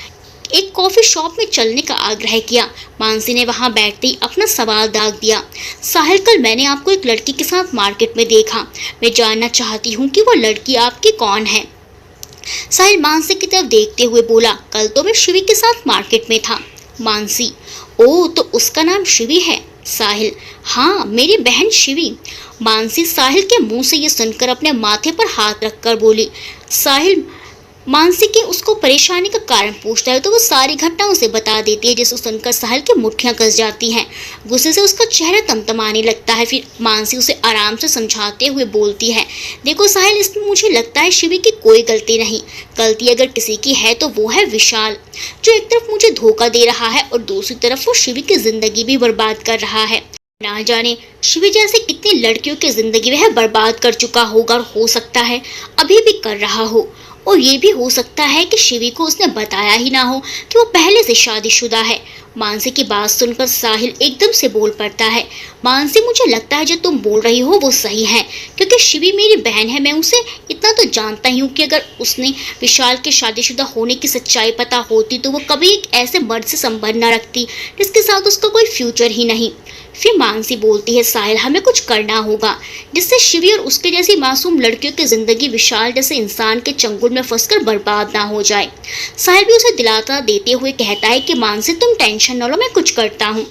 एक कॉफ़ी शॉप में चलने का आग्रह किया। मानसी ने वहां बैठते ही अपना सवाल दाग दिया। साहिल, कल मैंने आपको एक लड़की के साथ मार्केट में देखा। मैं जानना चाहती हूँ कि वो लड़की आपकी कौन है। साहिल मानसी की तरफ देखते हुए बोला, कल तो मैं शिवी के साथ मार्केट में था। मानसी, ओह, तो उसका नाम शिवी है। साहिल, हाँ, मेरी बहन शिवी। मानसी साहिल के मुंह से ये सुनकर अपने माथे पर हाथ रखकर बोली। साहिल मानसी के उसको परेशानी का कारण पूछता है तो वो सारी घटना उसे बता देती है, जिसे सुनकर साहिल की मुट्ठियां कस जाती हैं। गुस्से से उसका चेहरा तमतमाने लगता है। फिर मानसी उसे आराम से समझाते हुए बोलती है, देखो साहिल, इसमें मुझे लगता है शिवी की कोई गलती नहीं। गलती अगर किसी की है तो वो है विशाल, जो एक तरफ मुझे धोखा दे रहा है और दूसरी तरफ वो शिवी की जिंदगी भी बर्बाद कर रहा है। ना जाने शिवी जैसे कितनी लड़कियों की जिंदगी वह बर्बाद कर चुका होगा, और हो सकता है अभी भी कर रहा हो। और ये भी हो सकता है कि शिवी को उसने बताया ही ना हो कि वो पहले से शादीशुदा है। मानसी की बात सुनकर साहिल एकदम से बोल पड़ता है, मानसी, मुझे लगता है जो तुम बोल रही हो वो सही है, क्योंकि शिवी मेरी बहन है। मैं उसे इतना तो जानता ही हूँ कि अगर उसने विशाल के शादीशुदा होने की सच्चाई पता होती तो वो कभी एक ऐसे मर्द से संबंध न रखती जिसके साथ उसका कोई फ्यूचर ही नहीं। फिर मानसी बोलती है, साहिल, हमें कुछ करना होगा जिससे शिवी और उसके जैसी मासूम लड़कियों की जिंदगी विशाल जैसे इंसान के चंगुल में फंसकर बर्बाद ना हो जाए। साहिल भी उसे दिलासा देते हुए कहता है कि मानसी, तुम टेंशन न लो, मैं कुछ करता हूँ।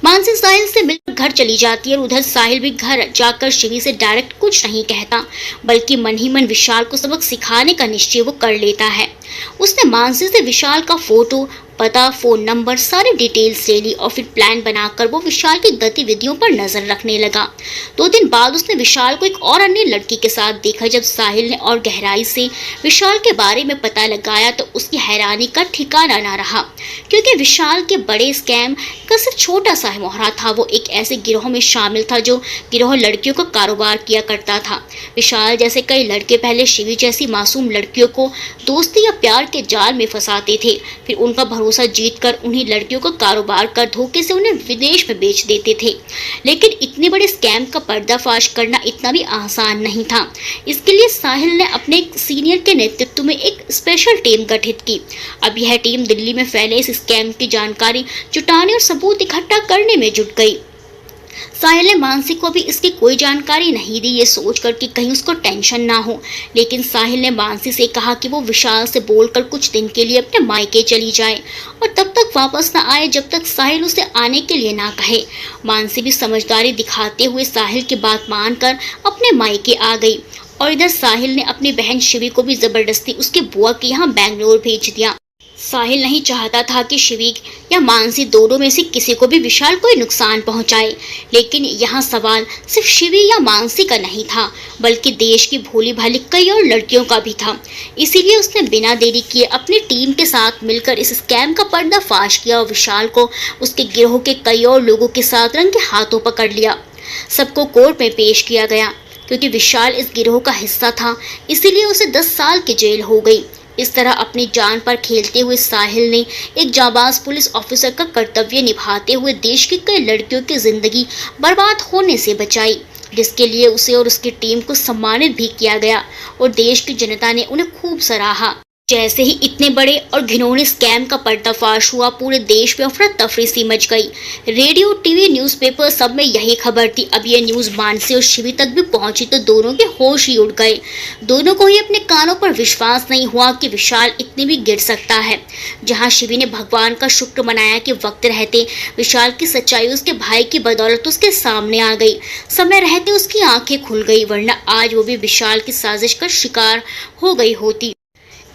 मानसी साहिल से मिलकर घर चली जाती है और उधर साहिल भी घर जाकर शिवी से डायरेक्ट कुछ नहीं कहता, बल्कि मन ही मन विशाल को सबक सिखाने का निश्चय वो कर लेता है। उसने मानसी से विशाल का फोटो, पता, फोन नंबर, सारी डिटेल्स ले ली और फिर प्लान बनाकर वो विशाल की गतिविधियों पर नजर रखने लगा। 2 दिन बाद उसने विशाल को एक और अन्य लड़की के साथ देखा। जब साहिल ने और गहराई से विशाल के बारे में पता लगाया तो उसकी हैरानी का ठिकाना ना रहा, क्योंकि विशाल के बड़े स्कैम का सिर्फ छोटा सा मोहरा था। वो एक ऐसे गिरोह में शामिल था जो गिरोह लड़कियों का कारोबार किया करता था। विशाल जैसे कई लड़के पहले शिवी जैसी मासूम लड़कियों को दोस्ती या प्यार के जाल में फंसाते थे, फिर उनका भरोसा जीतकर उन्हीं लड़कियों का कारोबार कर धोखे से उन्हें विदेश में बेच देते थे। लेकिन इतने बड़े स्कैम का पर्दाफाश करना इतना भी आसान नहीं था। इसके लिए साहिल ने अपने एक सीनियर के नेतृत्व में एक स्पेशल टीम गठित की। अब यह टीम दिल्ली में फैले इस स्कैम की जानकारी जुटाने और सबूत इकट्ठा करने में जुट गई। साहिल ने मानसी को भी इसकी कोई जानकारी नहीं दी, ये सोचकर कि कहीं उसको टेंशन ना हो। लेकिन साहिल ने मानसी से कहा कि वो विशाल से बोलकर कुछ दिन के लिए अपने मायके चली जाए और तब तक वापस ना आए जब तक साहिल उसे आने के लिए ना कहे। मानसी भी समझदारी दिखाते हुए साहिल की बात मानकर अपने मायके आ गई और इधर साहिल ने अपनी बहन शिवी को भी जबरदस्ती उसके बुआ के यहाँ बैंगलोर भेज दिया। साहिल नहीं चाहता था कि शिवी या मानसी दोनों में से किसी को भी विशाल कोई नुकसान पहुंचाए, लेकिन यहाँ सवाल सिर्फ शिवी या मानसी का नहीं था, बल्कि देश की भोली भाली कई और लड़कियों का भी था। इसीलिए उसने बिना देरी किए अपनी टीम के साथ मिलकर इस स्कैम का पर्दाफाश किया और विशाल को उसके गिरोह के कई और लोगों के साथ रंगे हाथों पकड़ लिया। सबको कोर्ट में पेश किया गया। क्योंकि विशाल इस गिरोह का हिस्सा था, इसीलिए उसे 10 साल की जेल हो गई। इस तरह अपनी जान पर खेलते हुए साहिल ने एक जाबाज पुलिस ऑफिसर का कर्तव्य निभाते हुए देश की कई लड़कियों की जिंदगी बर्बाद होने से बचाई, जिसके लिए उसे और उसकी टीम को सम्मानित भी किया गया और देश की जनता ने उन्हें खूब सराहा। जैसे ही इतने बड़े और घिनौने स्कैम का पर्दाफाश हुआ, पूरे देश में अफरा तफरी सी मच गई। रेडियो, टीवी, न्यूज़पेपर सब में यही खबर थी। अब ये न्यूज़ मानसी और शिवी तक भी पहुंची तो दोनों के होश ही उड़ गए। दोनों को ही अपने कानों पर विश्वास नहीं हुआ कि विशाल इतनी भी गिर सकता है। जहां शिवी ने भगवान का शुक्र मनाया कि वक्त रहते विशाल की सच्चाई उसके भाई की बदौलत उसके सामने आ गई, समय रहते उसकी आंखें खुल गई, वरना आज वो भी विशाल की साजिश का शिकार हो गई होती।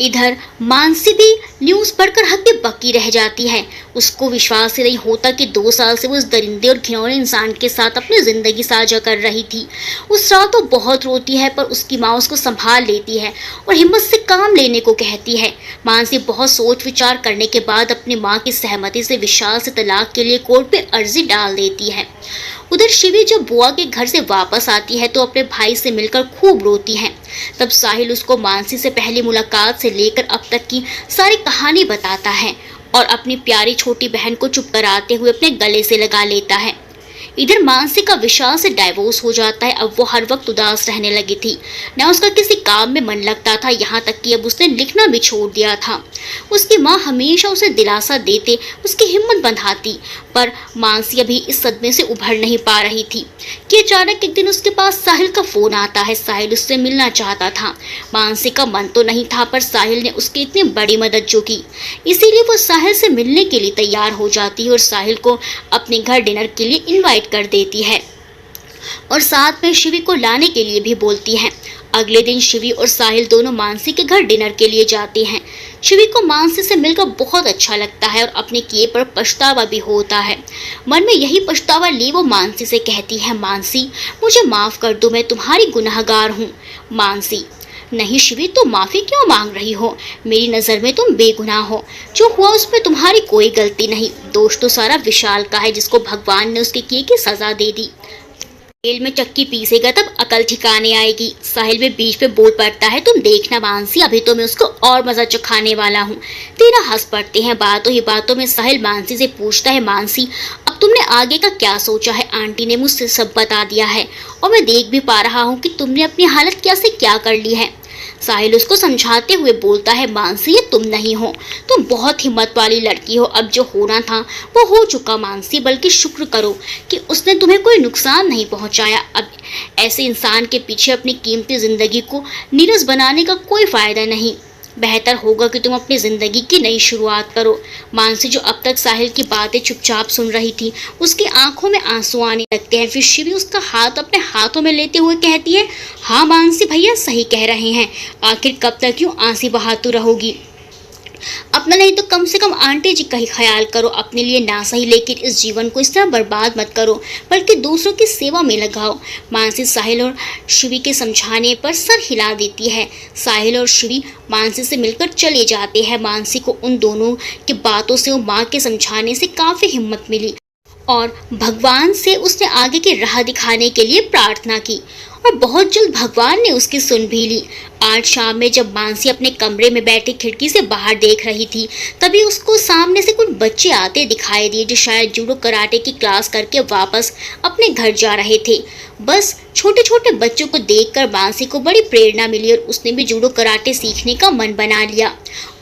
इधर मानसी भी न्यूज़ पढ़कर हक्के बक्की रह जाती है। उसको विश्वास ही नहीं होता कि 2 साल से वो उस दरिंदे और घिनौने इंसान के साथ अपनी ज़िंदगी साझा कर रही थी। उस रात वो बहुत रोती है, पर उसकी माँ उसको संभाल लेती है और हिम्मत से काम लेने को कहती है। मानसी बहुत सोच विचार करने के बाद अपनी माँ की सहमति से विशाल से तलाक के लिए कोर्ट में अर्जी डाल देती है। उधर शिवी जब बुआ के घर से वापस आती है तो अपने भाई से मिलकर खूब रोती है। तब साहिल उसको मानसी से पहली मुलाकात से लेकर अब तक की सारी कहानी बताता है और अपनी प्यारी छोटी बहन को चुप कराते हुए अपने गले से लगा लेता है। इधर मानसी का विशाल से डाइवोर्स हो जाता है। अब वो हर वक्त उदास रहने लगी थी, न उसका किसी काम में मन लगता था, यहाँ तक कि अब उसने लिखना भी छोड़ दिया था। उसकी माँ हमेशा उसे दिलासा देते, उसकी हिम्मत बंधाती, पर मानसी अभी इस सदमे से उभर नहीं पा रही थी कि अचानक एक दिन उसके पास साहिल का फोन आता है। साहिल उससे मिलना चाहता था। मानसी का मन तो नहीं था, पर साहिल ने उसकी इतनी बड़ी मदद जो की, इसीलिए वो साहिल से मिलने के लिए तैयार हो जाती है और साहिल को अपने घर डिनर के लिए इनवाइट कर देती है और साथ में शिवी को लाने के लिए भी बोलती है। अगले दिन शिवी और साहिल दोनों मानसी के घर डिनर के लिए जाते हैं। शिवी को मानसी से मिलकर बहुत अच्छा लगता है और अपने किए पर पछतावा भी होता है। मन में यही पछतावा लिए वो मानसी से कहती है, मानसी मुझे माफ़ कर दो, मैं तुम्हारी गुनहगार हूँ। मानसी, नहीं शिवी, तुम माफ़ी क्यों मांग रही हो? मेरी नज़र में तुम बेगुनाह हो। जो हुआ उसमें तुम्हारी कोई गलती नहीं। दोष तो सारा विशाल का है, जिसको भगवान ने उसके किए की सज़ा दे दी। तेल में चक्की पीसेगा तब अकल ठिकाने आएगी। साहिल में बीच पे बोल पड़ता है, तुम देखना मानसी, अभी तो मैं उसको और मजा चखाने वाला हूँ। तेरा हंस पड़ते हैं। बातों ही बातों में साहिल मानसी से पूछता है, मानसी अब तुमने आगे का क्या सोचा है? आंटी ने मुझसे सब बता दिया है और मैं देख भी पा रहा हूँ कि तुमने अपनी हालत कैसे क्या कर ली है। साहिल उसको समझाते हुए बोलता है, मानसी ये तुम नहीं हो, तुम बहुत हिम्मत वाली लड़की हो। अब जो होना था वो हो चुका मानसी, बल्कि शुक्र करो कि उसने तुम्हें कोई नुकसान नहीं पहुंचाया। अब ऐसे इंसान के पीछे अपनी कीमती जिंदगी को नीरस बनाने का कोई फायदा नहीं। बेहतर होगा कि तुम अपनी ज़िंदगी की नई शुरुआत करो। मानसी जो अब तक साहिल की बातें चुपचाप सुन रही थी, उसकी आंखों में आंसू आने लगते हैं। फिर शिवी उसका हाथ अपने हाथों में लेते हुए कहती है, हाँ मानसी भैया सही कह रहे हैं, आखिर कब तक यूँ आंसी बहाती रहोगी? अपना नहीं तो कम से कम आंटी जी का ही ख्याल करो। अपने लिए ना सही, लेकिन इस जीवन को इस तरह बर्बाद मत करो, बल्कि दूसरों की सेवा में लगाओ। मानसी साहिल और शिवी के समझाने पर सर हिला देती है। साहिल और शिवी मानसी से मिलकर चले जाते हैं। मानसी को उन दोनों की बातों से और माँ के समझाने से काफ़ी हिम्मत मिली और भगवान से उसने आगे की राह दिखाने के लिए प्रार्थना की और बहुत जल्द भगवान ने उसकी सुन भी ली। आज शाम में जब मानसी अपने कमरे में बैठी खिड़की से बाहर देख रही थी, तभी उसको सामने से कुछ बच्चे आते दिखाई दिए जो शायद जूडो कराटे की क्लास करके वापस अपने घर जा रहे थे। बस छोटे छोटे बच्चों को देखकर मानसी को बड़ी प्रेरणा मिली और उसने भी जूडो कराटे सीखने का मन बना लिया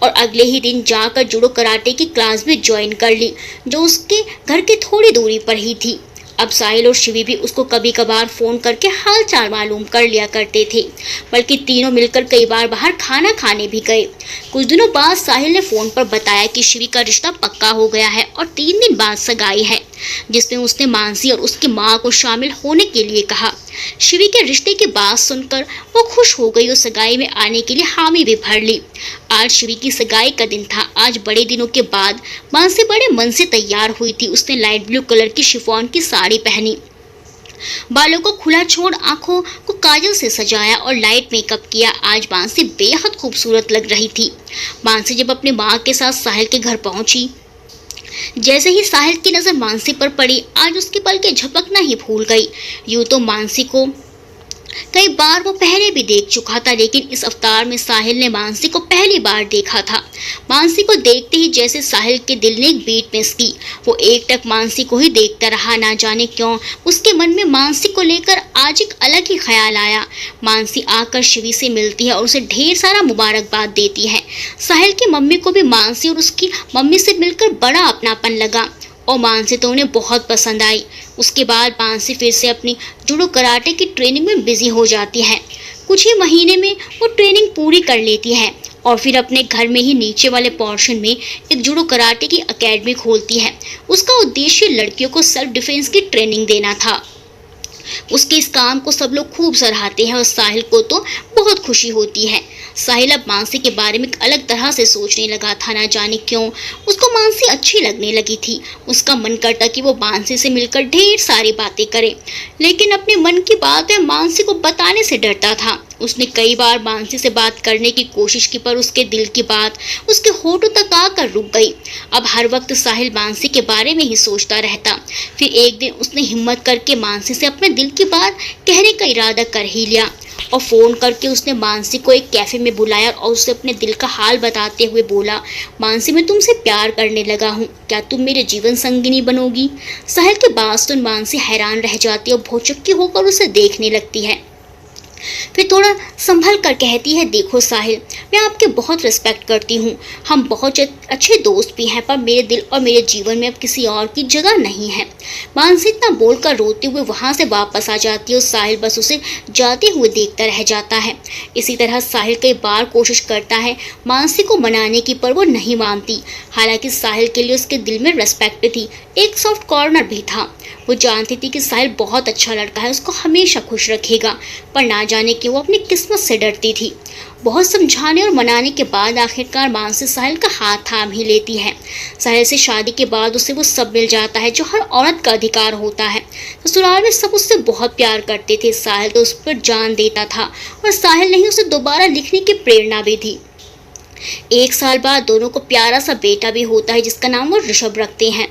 और अगले ही दिन जाकर जूडो कराटे की क्लास भी ज्वाइन कर ली, जो उसके घर के थोड़ी दूरी पर ही थी। अब साहिल और शिवी भी उसको कभी कभार फ़ोन करके हाल चाल मालूम कर लिया करते थे, बल्कि तीनों मिलकर कई बार बाहर खाना खाने भी गए। कुछ दिनों बाद साहिल ने फ़ोन पर बताया कि शिवी का रिश्ता पक्का हो गया है और 3 दिन बाद सगाई है, जिसमें उसने मानसी और उसकी माँ को शामिल होने के लिए कहा। शिवी के रिश्ते की बात सुनकर वो खुश हो गई और सगाई में आने के लिए हामी भी भर ली। आज शिवी की सगाई का दिन था। आज बड़े दिनों के बाद मानसी बड़े मन से तैयार हुई थी। उसने लाइट ब्लू कलर की शिफॉन की साड़ी पहनी, बालों को खुला छोड़ आंखों को काजल से सजाया और लाइट मेकअप किया। आज मानसी बेहद खूबसूरत लग रही थी। मानसी जब अपने माँ के साथ साहिल के घर पहुंची, जैसे ही साहिल की नज़र मानसी पर पड़ी, आज उसकी पलकें झपकना ही भूल गई। यूँ तो मानसी को कई बार वो पहले भी देख चुका था, लेकिन इस अवतार में साहिल ने मानसी को पहली बार देखा था। मानसी को देखते ही जैसे साहिल के दिल ने एक बीट मिस की। वो एकटक मानसी को ही देखता रहा। ना जाने क्यों उसके मन में मानसी को लेकर आज एक अलग ही ख्याल आया। मानसी आकर शिवी से मिलती है और उसे ढेर सारा मुबारकबाद देती है। साहिल की मम्मी को भी मानसी और उसकी मम्मी से मिलकर बड़ा अपनापन लगा और मानसी तो उन्हें बहुत पसंद आई। उसके बाद मानसी फिर से अपनी जुडो कराटे की ट्रेनिंग में बिजी हो जाती है। कुछ ही महीने में वो ट्रेनिंग पूरी कर लेती है और फिर अपने घर में ही नीचे वाले पोर्शन में एक जुडो कराटे की एकेडमी खोलती है। उसका उद्देश्य लड़कियों को सेल्फ डिफेंस की ट्रेनिंग देना था। उसके इस काम को सब लोग खूब सराहते हैं और साहिल को तो बहुत खुशी होती है। साहिल अब मानसी के बारे में एक अलग तरह से सोचने लगा था। ना जाने क्यों उसको मानसी अच्छी लगने लगी थी। उसका मन करता कि वो मानसी से मिलकर ढेर सारी बातें करे, लेकिन अपने मन की बात है मानसी को बताने से डरता था। उसने कई बार मानसी से बात करने की कोशिश की, पर उसके दिल की बात उसके होठों तक आकर रुक गई। अब हर वक्त साहिल मानसी के बारे में ही सोचता रहता। फिर एक दिन उसने हिम्मत करके मानसी से अपने दिल की बात कहने का इरादा कर ही लिया और फ़ोन करके उसने मानसी को एक कैफ़े में बुलाया और उसे अपने दिल का हाल बताते हुए बोला, मानसी मैं तुमसे प्यार करने लगा हूँ, क्या तुम मेरे जीवन संगिनी बनोगी? साहिल की बात सुन मानसी हैरान रह जाती है और भौचक्की होकर उसे देखने लगती है। फिर थोड़ा संभल कर कहती है, देखो साहिल, मैं आपके बहुत रिस्पेक्ट करती हूँ, हम बहुत अच्छे दोस्त भी हैं, पर मेरे दिल और मेरे जीवन में अब किसी और की जगह नहीं है। मानसी इतना बोलकर रोते हुए वहाँ से वापस आ जाती है और साहिल बस उसे जाते हुए देखता रह जाता है। इसी तरह साहिल कई बार कोशिश करता है मानसी को मनाने की, पर वो नहीं मानती। हालांकि साहिल के लिए उसके दिल में रिस्पेक्ट थी, एक सॉफ्ट कॉर्नर भी था। वो जानती थी कि साहिल बहुत अच्छा लड़का है, उसको हमेशा खुश रखेगा, पर ना जाने कि वो अपनी किस्मत से डरती थी। बहुत समझाने और मनाने के बाद आखिरकार मानसी साहिल का हाथ थाम ही लेती है। साहिल से शादी के बाद उसे वो सब मिल जाता है जो हर औरत का अधिकार होता है। ससुराल में सब उससे बहुत प्यार करते थे। साहिल तो उस पर जान देता था और साहिल ने ही उसे दोबारा लिखने की प्रेरणा भी दी। एक साल बाद दोनों को प्यारा सा बेटा भी होता है जिसका नाम वो ऋषभ रखते हैं।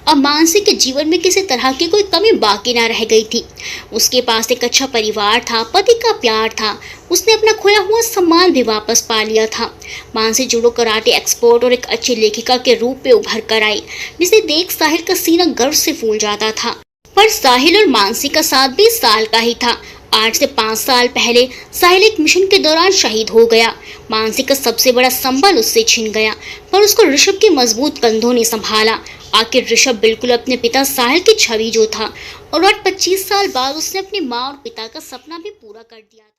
अब मानसी के जीवन में किसी तरह की कोई कमी बाकी ना रह गई थी। उसके पास एक अच्छा परिवार था, पति का प्यार था, उसने अपना खोया हुआ सम्मान भी वापस पा लिया था। मानसी जुडो कराटे एक्सपर्ट और एक अच्छी लेखिका के रूप में उभर कर आई, जिसे देख साहिल का सीना गर्व से फूल जाता था। पर साहिल और मानसी का साथ भी इस साल का ही था। 8 से 5 साल पहले साहिल एक मिशन के दौरान शहीद हो गया। मानसी का सबसे बड़ा संबल उससे छिन गया, पर उसको ऋषभ के मजबूत कंधों ने संभाला। आखिर ऋषभ बिल्कुल अपने पिता साहिल की छवि जो था, और आज 25 साल बाद उसने अपनी माँ और पिता का सपना भी पूरा कर दिया।